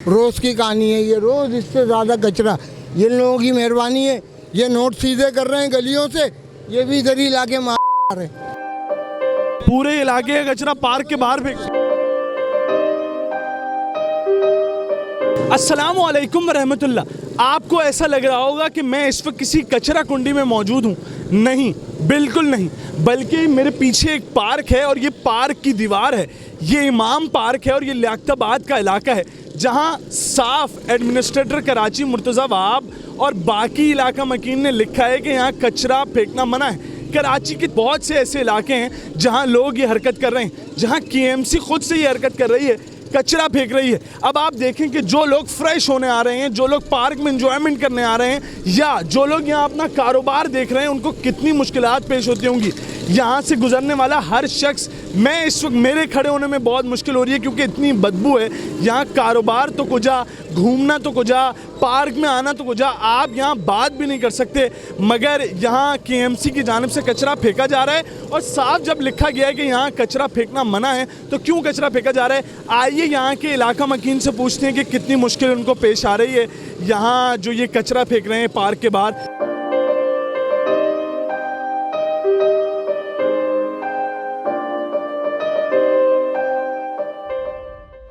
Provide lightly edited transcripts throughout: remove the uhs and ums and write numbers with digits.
रोज़ की कहानी है ये, रोज़ इससे ज़्यादा कचरा। ये लोगों की मेहरबानी है, ये नोट सीधे कर रहे हैं गलियों से, ये भी इधर ही लाके मार रहे हैं। पूरे इलाके का कचरा पार्क के बाहर फेंक। अस्सलामु अलैकुम वरहमतुल्लाह। आपको ऐसा लग रहा होगा कि मैं इस वक्त किसी कचरा कुंडी में मौजूद हूँ। नहीं, बिल्कुल नहीं, बल्कि मेरे पीछे एक पार्क है और ये पार्क की दीवार है। ये इमाम पार्क है और ये लियाकताबाद का इलाका है, जहाँ साफ एडमिनिस्ट्रेटर कराची मुर्तज़ा वहाब और बाकी इलाका मकीन ने लिखा है कि यहाँ कचरा फेंकना मना है। कराची के बहुत से ऐसे इलाके हैं जहाँ लोग ये हरकत कर रहे हैं, जहाँ KMC खुद से ये हरकत कर रही है, कचरा फेंक रही है। अब आप देखें कि जो लोग फ्रेश होने आ रहे हैं, जो लोग पार्क में एंजॉयमेंट करने आ रहे हैं, या जो लोग यहाँ अपना कारोबार देख रहे हैं, उनको कितनी मुश्किलात पेश होती होंगी। यहाँ से गुजरने वाला हर शख्स, मैं इस वक्त मेरे खड़े होने में बहुत मुश्किल हो रही है क्योंकि इतनी बदबू है। यहाँ कारोबार तो कुजा, घूमना तो कुजा, पार्क में आना तो कुजा, आप यहाँ बात भी नहीं कर सकते, मगर यहाँ KMC की जानिब से कचरा फेंका जा रहा है। और साफ जब लिखा गया है कि यहाँ कचरा फेंकना मना है, तो क्यों कचरा फेंका जा रहा है? आइए यहाँ के इलाका मकीन से पूछते हैं कि कितनी मुश्किल उनको पेश आ रही है यहाँ जो ये कचरा फेंक रहे हैं पार्क के बाहर।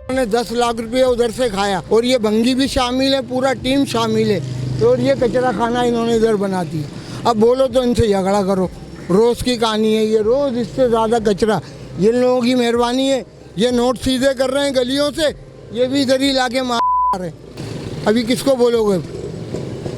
उन्होंने 10 लाख रुपये उधर से खाया और ये भंगी भी शामिल है, पूरा टीम शामिल है, तो ये कचरा खाना इन्होंने इधर बना दिया। अब बोलो तो इनसे झगड़ा करो, रोज़ की कहानी है ये, रोज़ इससे ज़्यादा कचरा। ये लोगों की मेहरबानी है, ये नोट सीधे कर रहे हैं गलियों से, ये भी इधर ही लाके मार रहे हैं। अभी किसको बोलोगे?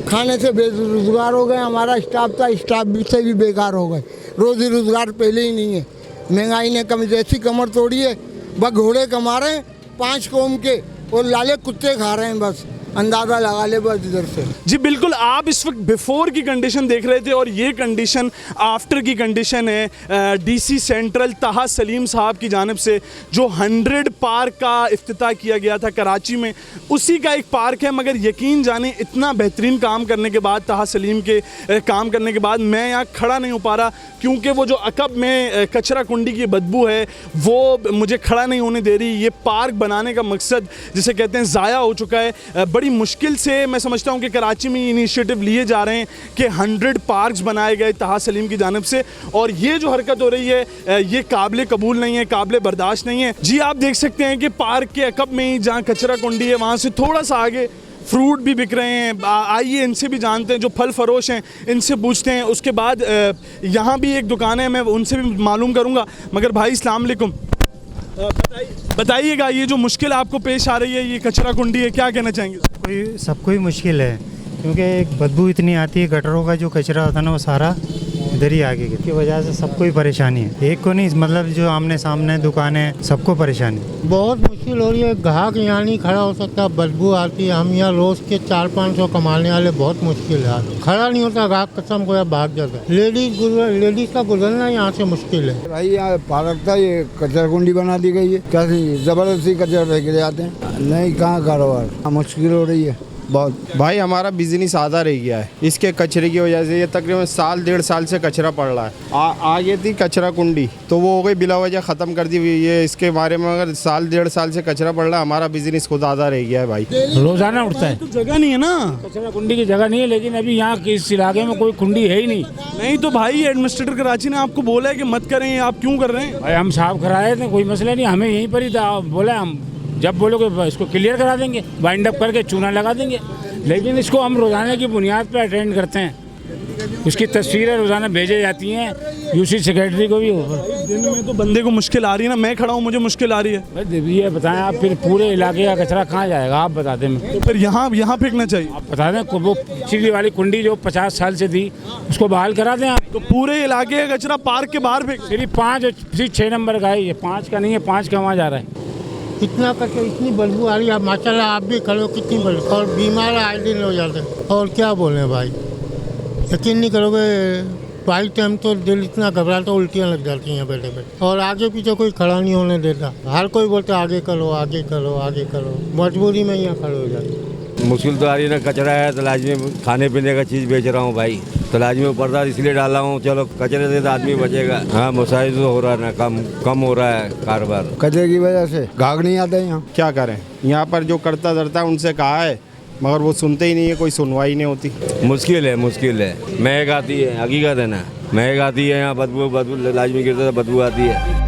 खाने से बेरोजगार हो गए, हमारा स्टाफ था, स्टाफ से भी बेकार हो गए। रोज़ी रोज़गार पहले ही नहीं है, महंगाई ने कम जैसी कमर तोड़ी है। बस घोड़े कमा रहे हैं 5 कौम के और लाले कुत्ते खा रहे हैं, बस अंदाज़ा लगा ले बस इधर से। जी बिल्कुल, आप इस वक्त बिफोर की कंडीशन देख रहे थे और ये कंडीशन आफ्टर की कंडीशन है। DC सेंट्रल ताहा सलीम साहब की जानिब से जो 100 पार्क का इफ्तिताह किया गया था कराची में, उसी का एक पार्क है। मगर यकीन जाने इतना बेहतरीन काम करने के बाद, ताहा सलीम के काम करने के बाद मैं यहाँ खड़ा नहीं हो पा रहा, क्योंकि वो जो अकब में कचरा कुंडी की बदबू है वो मुझे खड़ा नहीं होने दे रही। ये पार्क बनाने का मकसद जिसे कहते हैं ज़ाया हो चुका है। बड़ी मुश्किल से मैं समझता हूँ कि कराची में इनिशिएटिव लिए जा रहे हैं कि 100 पार्क्स बनाए गए ताहा सलीम की जानिब से, और ये जो हरकत हो रही है ये काबिल कबूल नहीं है, काबिल बर्दाश्त नहीं है। जी आप देख सकते हैं कि पार्क के अकब में ही जहाँ कचरा कुंडी है, वहाँ से थोड़ा सा आगे फ्रूट भी बिक रहे हैं। आइए इनसे भी जानते हैं, जो फल फरोश हैं इनसे पूछते हैं। उसके बाद यहाँ भी एक दुकान है, मैं उनसे भी मालूम करूँगा। मगर भाई अस्सलाम वालेकुम, बताइएगा ये जो मुश्किल आपको पेश आ रही है, ये कचरा कुंडी है, क्या कहना चाहेंगे? सबको ही मुश्किल है क्योंकि एक बदबू इतनी आती है, गटरों का जो कचरा होता है ना वो सारा इधर ही आगे की वजह से सबको ही परेशानी है। एक को नहीं, मतलब जो आमने सामने दुकानें, सबको परेशानी। बहुत मुश्किल हो रही है, ग्राहक यहाँ नहीं खड़ा हो सकता, बदबू आती है। हम यहाँ रोज़ के 400-500 कमाने वाले, बहुत मुश्किल है, खड़ा नहीं होता ग्राहक, कसम को भाग जाता है। लेडीज़ का गुजरना यहाँ से मुश्किल है। भाई यहाँ पार्क था, ये कचरा कुंडी बना दी गई है, क्या ज़बरदस्ती कचरा फेंक जाते हैं। नहीं, कहाँ कारोबार, मुश्किल हो रही है बहुत। भाई हमारा बिजनेस आधा रह गया है इसके कचरे की वजह से। ये तकरीबन 1.5 साल से कचरा पड़ रहा है। आगे थी कचरा कुंडी, तो वो हो गई बिला वजह ख़त्म कर दी हुई। ये इसके बारे में अगर 1.5 साल से कचरा पड़ रहा है, हमारा बिजनेस खुद आधा रह गया है भाई। रोजाना उठता है तो जगह नहीं है ना, कचरा कुंडी की जगह नहीं है, लेकिन अभी यहाँ इस इलाके में कोई कुंडी है ही नहीं। नहीं तो भाई एडमिनिस्ट्रेटर कराची ने आपको बोला है कि मत करें, आप क्यों कर रहे हैं? भाई हम साफ कराए थे, कोई मसला नहीं, हमें यहीं पर ही था। बोला हम जब बोलोगे इसको क्लियर करा देंगे, वाइंड अप करके चूना लगा देंगे। लेकिन इसको हम रोज़ाना की बुनियाद पर अटेंड करते हैं, उसकी तस्वीरें रोज़ाना भेजी जाती हैं UC सेक्रेटरी को भी। दिन में तो बंदे को मुश्किल आ रही है ना, मैं खड़ा हूँ मुझे मुश्किल आ रही है। भाई ये बताएं आप, फिर पूरे इलाके का कचरा कहाँ जाएगा? आप बता दें। तो फिर यहाँ फेंकना चाहिए। आप बता दें, वो पिछली वाली कुंडी जो 50 साल से थी उसको बहाल करा दें आप। तो पूरे इलाके का कचरा पार्क के बाहर फेंक। सिर्फ 6 नंबर का है, ये 5 का नहीं है, 5 का वहाँ जा रहा है। इतना कचरा, इतनी बदबू आ रही है। माशाल्लाह आप भी खड़े हो, कितनी बदबू, और बीमार आए दिन हो जाते हैं। और क्या बोले भाई, यकीन नहीं करोगे, वाइट टाइम तो दिल इतना घबराता, उल्टियाँ लग जाती हैं बैठे बैठे, और आगे पीछे कोई खड़ा नहीं होने देता। हर कोई बोलता आगे करो, आगे करो, आगे करो, मजबूरी में यहाँ खड़े हो जाते। मुश्किल तो आ रही है ना, कचरा है तो लाजमी खाने पीने का चीज़ बेच रहा हूँ भाई। तो लाजमी ऊपर था इसलिए डाला हूँ, चलो कचरे से तो आदमी बचेगा। हाँ मुसाइद तो हो रहा है ना, कम हो रहा है कारोबार कचरे की वजह से गाहक नहीं आते यहाँ। क्या करें, यहाँ पर जो करता धरता है उनसे कहा है मगर वो सुनते ही नहीं है, कोई सुनवाई नहीं होती। मुश्किल है महक आती है, हकीकत है ना, महक आती है यहाँ, बदबू लाजमी गिरता है, बदबू आती है।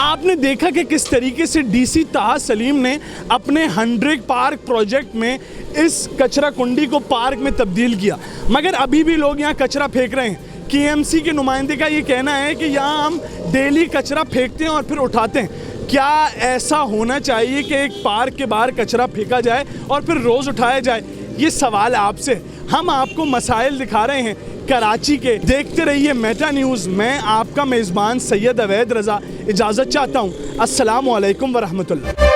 आपने देखा कि किस तरीके से डीसी ताहा सलीम ने अपने 100 पार्क प्रोजेक्ट में इस कचरा कुंडी को पार्क में तब्दील किया, मगर अभी भी लोग यहाँ कचरा फेंक रहे हैं। केएमसी के नुमाइंदे का ये कहना है कि यहाँ हम डेली कचरा फेंकते हैं और फिर उठाते हैं। क्या ऐसा होना चाहिए कि एक पार्क के बाहर कचरा फेंका जाए और फिर रोज़ उठाया जाए? ये सवाल आपसे। हम आपको मसाइल दिखा रहे हैं कराची के। देखते रहिए मेटा न्यूज़। मैं आपका मेज़बान सैयद अवैध रज़ा इजाज़त चाहता हूँ। अस्सलामु अलैकुम वरहमतुल्लाह।